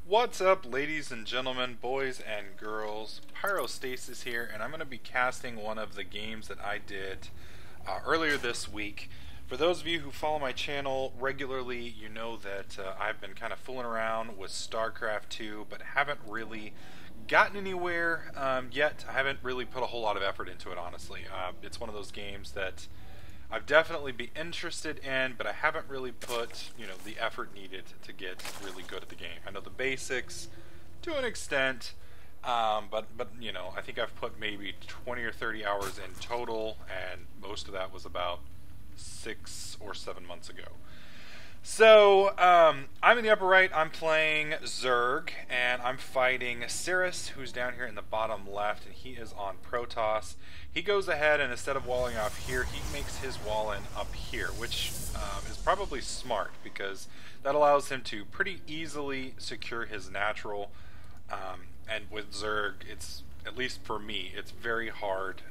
What's up, ladies and gentlemen, boys and girls? Pyrostasis here, and I'm going to be casting one of the games that I did earlier this week. For those of you who follow my channel regularly, you know that I've been kind of fooling around with Starcraft 2, but haven't really gotten anywhere yet. I haven't really put a whole lot of effort into it, honestly. It's one of those games that I've definitely be interested in, but I haven't really put, the effort needed to get really good at the game. I know the basics to an extent, but I think I've put maybe 20 or 30 hours in total, and most of that was about 6 or 7 months ago. So, I'm in the upper right, I'm playing Zerg, and I'm fighting Cirrus, who's down here in the bottom left, and he is on Protoss. He goes ahead, and instead of walling off here, he makes his wall in up here, which is probably smart, because that allows him to pretty easily secure his natural, and with Zerg, it's, at least for me, it's very hard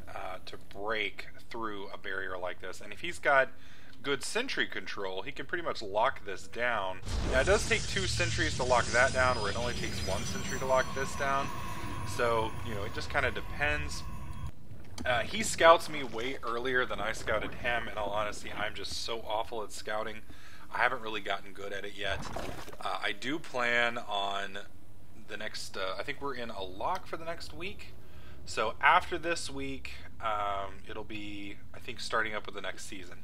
to break through a barrier like this, and if he's got good sentry control, he can pretty much lock this down. Now it does take 2 sentries to lock that down, where it only takes 1 sentry to lock this down. So, it just kind of depends. He scouts me way earlier than I scouted him. In all honesty, I'm just so awful at scouting. I haven't really gotten good at it yet. I do plan on the next, I think we're in a lock for the next week. So after this week, it'll be, I think, starting up with the next season.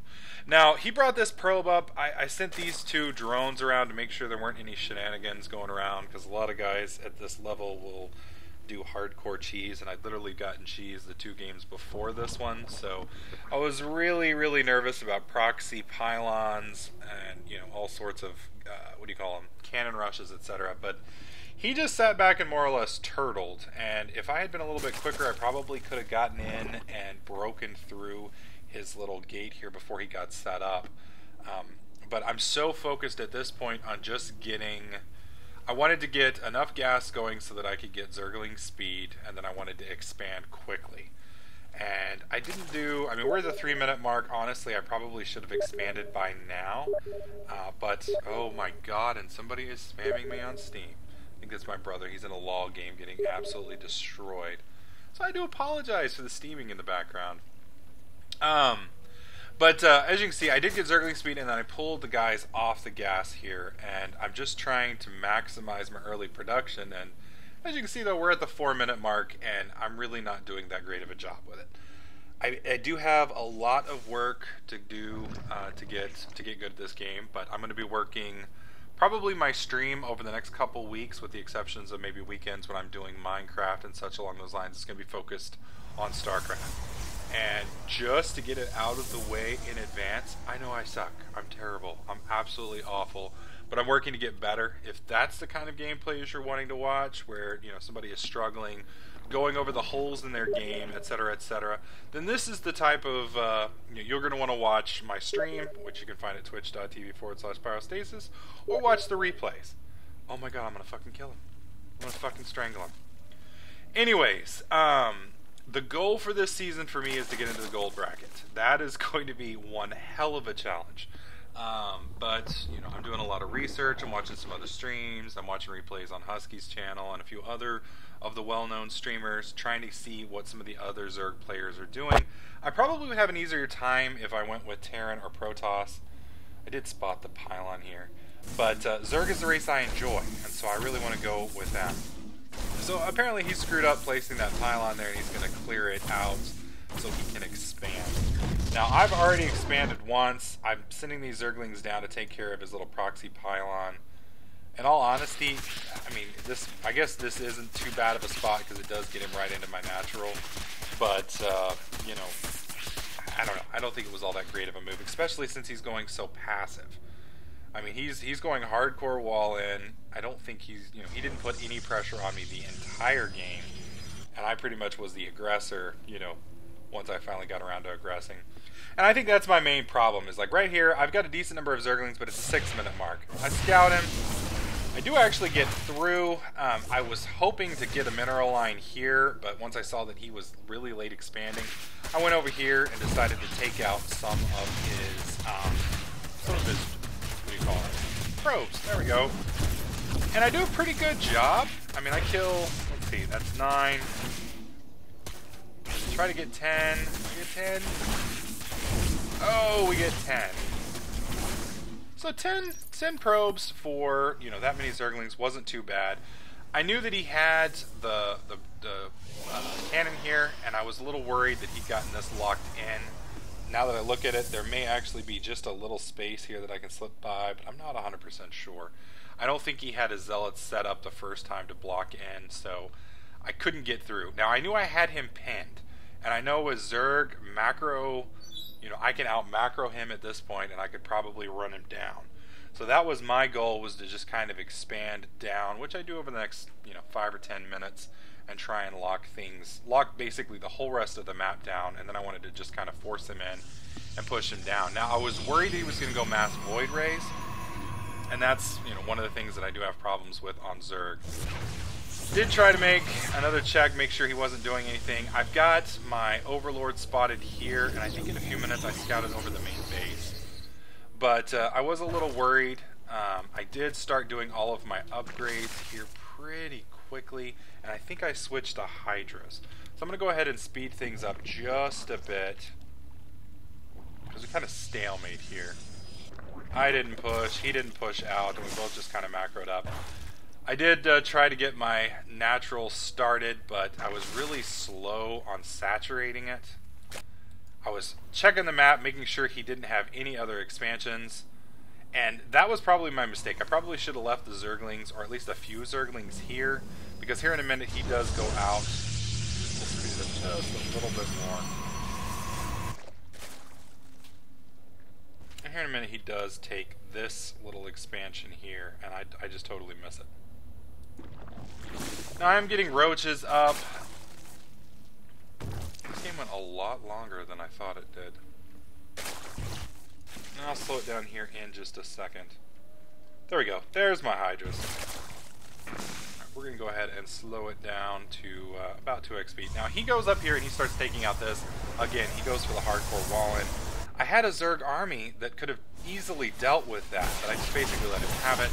Now, he brought this probe up. I sent these 2 drones around to make sure there weren't any shenanigans going around, because a lot of guys at this level will do hardcore cheese, and I'd literally gotten cheese the 2 games before this one. So I was really, really nervous about proxy pylons and, all sorts of, cannon rushes, etc. But he just sat back and more or less turtled, and if I had been a little bit quicker, I probably could have gotten in and broken through his little gate here before he got set up. But I'm so focused at this point on just getting... I wanted to get enough gas going so that I could get Zergling speed, and then I wanted to expand quickly. And I didn't do... I mean, we're at the 3-minute mark. Honestly, I probably should have expanded by now. But, oh my god, and somebody is spamming me on Steam. I think that's my brother. He's in a LOL game getting absolutely destroyed. So I do apologize for the steaming in the background. But as you can see, I did get Zergling speed, and then I pulled the guys off the gas here, and I'm just trying to maximize my early production. And as you can see, though, we're at the 4-minute mark, and I'm really not doing that great of a job with it. I do have a lot of work to do to get good at this game, but I'm going to be working probably my stream over the next couple weeks, with the exceptions of maybe weekends when I'm doing Minecraft and such along those lines. It's going to be focused on Starcraft. And just to get it out of the way in advance, I know I suck. I'm terrible. I'm absolutely awful. But I'm working to get better. If that's the kind of gameplay you're wanting to watch, where somebody is struggling, going over the holes in their game, etc., then this is the type of you're going to want to watch my stream, which you can find at twitch.tv/pyrostasis, or watch the replays. Oh my god, I'm going to fucking kill him. I'm going to fucking strangle him. Anyways, the goal for this season for me is to get into the gold bracket. That is going to be one hell of a challenge. But, I'm doing a lot of research. I'm watching some other streams. I'm watching replays on Husky's channel and a few other of the well-known streamers, trying to see what some of the other Zerg players are doing. I probably would have an easier time if I went with Terran or Protoss. I did spot the pylon here. But Zerg is the race I enjoy, and so I really want to go with that. So apparently he screwed up placing that pylon there, and he's going to clear it out so he can expand. Now, I've already expanded once. I'm sending these Zerglings down to take care of his little proxy pylon. In all honesty, I guess this isn't too bad of a spot, because it does get him right into my natural. But, I don't know. I don't think it was all that great of a move, especially since he's going so passive. I mean, he's going hardcore wall in. I don't think he didn't put any pressure on me the entire game. And I pretty much was the aggressor, once I finally got around to aggressing. And I think that's my main problem, is like right here, I've got a decent number of Zerglings, but it's a 6-minute mark. I scout him. I do actually get through. I was hoping to get a mineral line here, but once I saw that he was really late expanding, I went over here and decided to take out some of his, what do you call it? Probes. There we go. And I do a pretty good job. I mean, I kill, let's see, that's 9. Try to get 10. We get 10. Oh, we get 10. So 10 probes for, you know, that many Zerglings wasn't too bad. I knew that he had the cannon here, and I was a little worried that he'd gotten this locked in. Now that I look at it, there may actually be just a little space here that I can slip by, but I'm not 100% sure. I don't think he had his zealots set up the first time to block in, so I couldn't get through. Now, I knew I had him pinned, and I know with Zerg, macro, you know, I can out-macro him at this point, and I could probably run him down. So that was my goal, was to just kind of expand down, which I do over the next, you know, 5 or 10 minutes, and try and lock basically the whole rest of the map down, and then I wanted to just kind of force him in and push him down. Now, I was worried he was going to go mass Void Rays, and that's, you know, one of the things that I do have problems with on Zerg. Did try to make another check, make sure he wasn't doing anything. I've got my Overlord spotted here, and I think in a few minutes I scouted over the main base. But I was a little worried. I did start doing all of my upgrades here pretty quickly, and I think I switched to Hydras. So I'm going to go ahead and speed things up just a bit, because we kind of stalemate here. I didn't push, he didn't push out, and we both just kind of macroed up. I did try to get my natural started, but I was really slow on saturating it. I was checking the map, making sure he didn't have any other expansions, and that was probably my mistake. I probably should have left the Zerglings, or at least a few Zerglings here, because here in a minute he does go out. We'll speed it up just a little bit more. And here in a minute he does take this little expansion here, and I just totally miss it. Now I'm getting roaches up. This game went a lot longer than I thought it did. And I'll slow it down here in just a second. There we go. There's my Hydras. Right, we're going to go ahead and slow it down to about 2x speed. Now he goes up here and he starts taking out this. Again, he goes for the hardcore wall-in. I had a Zerg army that could have easily dealt with that, but I just basically let him have it.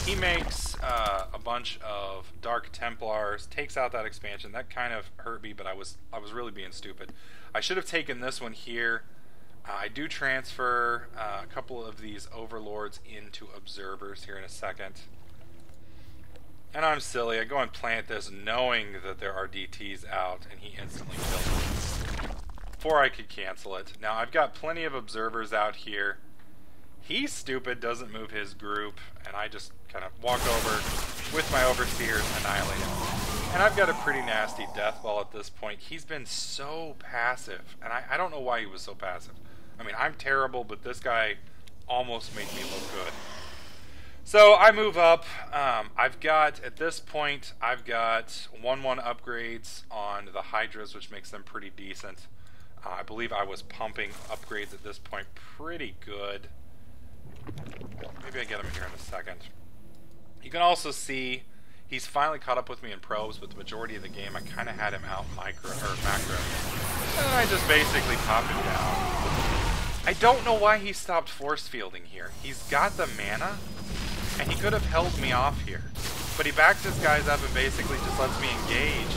He makes a bunch of Dark Templars, takes out that expansion. That kind of hurt me, but I was really being stupid. I should have taken this one here. I do transfer a couple of these Overlords into Observers here in a second. And I'm silly. I go and plant this knowing that there are DTs out, and he instantly kills me before I could cancel it. Now, I've got plenty of Observers out here. He's stupid, doesn't move his group, and I just kind of walk over with my Overseers, annihilate him. And I've got a pretty nasty death ball at this point. He's been so passive, and I don't know why he was so passive. I mean, I'm terrible, but this guy almost made me look good. So I move up. At this point, I've got 1-1 upgrades on the Hydras, which makes them pretty decent. I believe I was pumping upgrades at this point pretty good. Maybe I get him here in a second. You can also see he's finally caught up with me in probes, but the majority of the game I kind of had him out macro. And I just basically popped him down. I don't know why he stopped force fielding here. He's got the mana, and he could have held me off here. But he backs his guys up and basically just lets me engage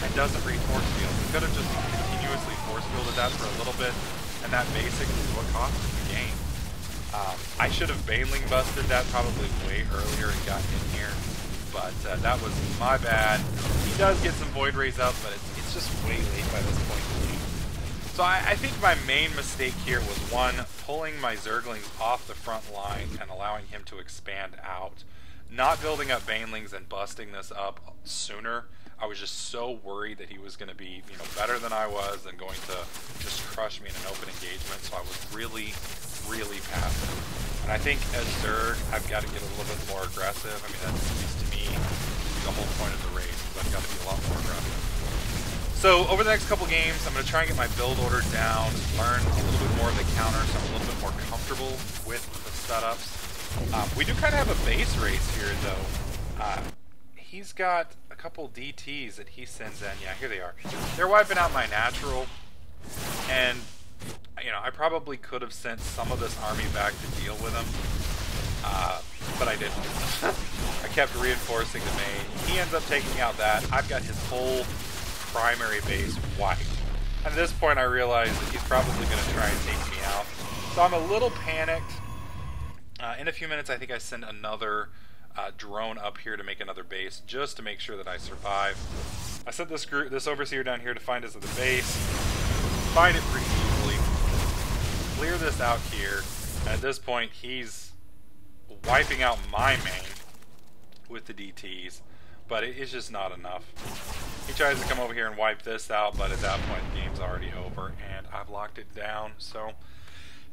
and doesn't re-force field. He could have just continuously force fielded that for a little bit, and that basically is what cost him the game. I should have Baneling busted that probably way earlier and gotten in here, but that was my bad. He does get some Void Rays up, but it's just way late by this point in the game. So I think my main mistake here was, one, pulling my Zerglings off the front line and allowing him to expand out. Not building up Banelings and busting this up sooner. I was just so worried that he was going to be, you know, better than I was and going to just crush me in an open engagement, so I was really passive. And I think as Zerg, I've got to get a little bit more aggressive. I mean, that seems to me the whole point of the race, is I've got to be a lot more aggressive. So over the next couple games, I'm going to try and get my build order down, learn a little bit more of the counter, so I'm a little bit more comfortable with the setups. We do kind of have a base race here, though. He's got a couple DTs that he sends in. Yeah, here they are. They're wiping out my natural, and you know, I probably could have sent some of this army back to deal with them, but I didn't. I kept reinforcing the main. He ends up taking out that. I've got his whole primary base wiped. And at this point I realize that he's probably going to try and take me out. So I'm a little panicked. In a few minutes I think I send another drone up here to make another base, just to make sure that I survive. I sent this overseer down here to find us at the base. Find it pretty easily. Clear this out here. And at this point he's wiping out my main with the DTs, but it is just not enough. He tries to come over here and wipe this out, but at that point the game's already over and I've locked it down. So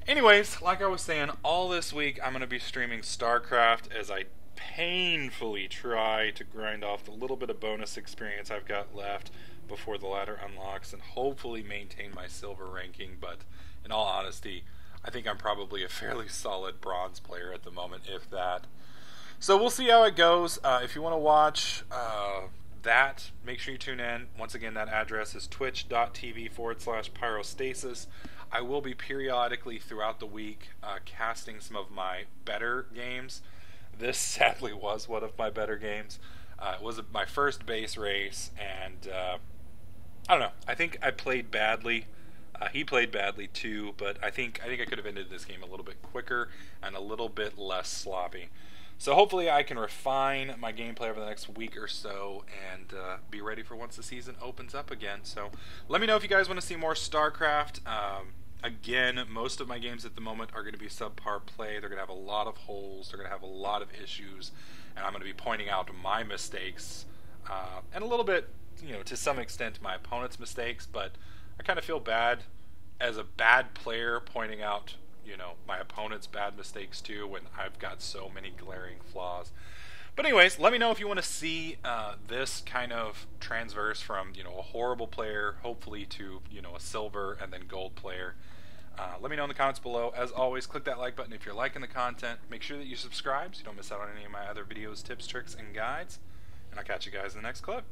anyways, like I was saying, all this week I'm going to be streaming Starcraft as I painfully try to grind off the little bit of bonus experience I've got left before the ladder unlocks and hopefully maintain my silver ranking. But in all honesty, I think I'm probably a fairly solid bronze player at the moment, if that. So we'll see how it goes. If you want to watch that, make sure you tune in. Once again, that address is twitch.tv/pyrostasis. I will be periodically throughout the week casting some of my better games. This sadly was one of my better games. It was my first base race, and I don't know. I think I played badly. He played badly too, but I think I could have ended this game a little bit quicker and a little bit less sloppy. So hopefully I can refine my gameplay over the next week or so and be ready for once the season opens up again. So let me know if you guys want to see more StarCraft. Again, most of my games at the moment are going to be subpar play. They're going to have a lot of holes. They're going to have a lot of issues. And I'm going to be pointing out my mistakes and a little bit, to some extent, my opponent's mistakes. But I kind of feel bad as a bad player pointing out, my opponent's bad mistakes too when I've got so many glaring flaws. But anyways, let me know if you want to see this kind of transverse from, a horrible player, hopefully to, a silver and then gold player. Let me know in the comments below. As always, click that like button if you're liking the content. Make sure that you subscribe so you don't miss out on any of my other videos, tips, tricks, and guides. And I'll catch you guys in the next clip.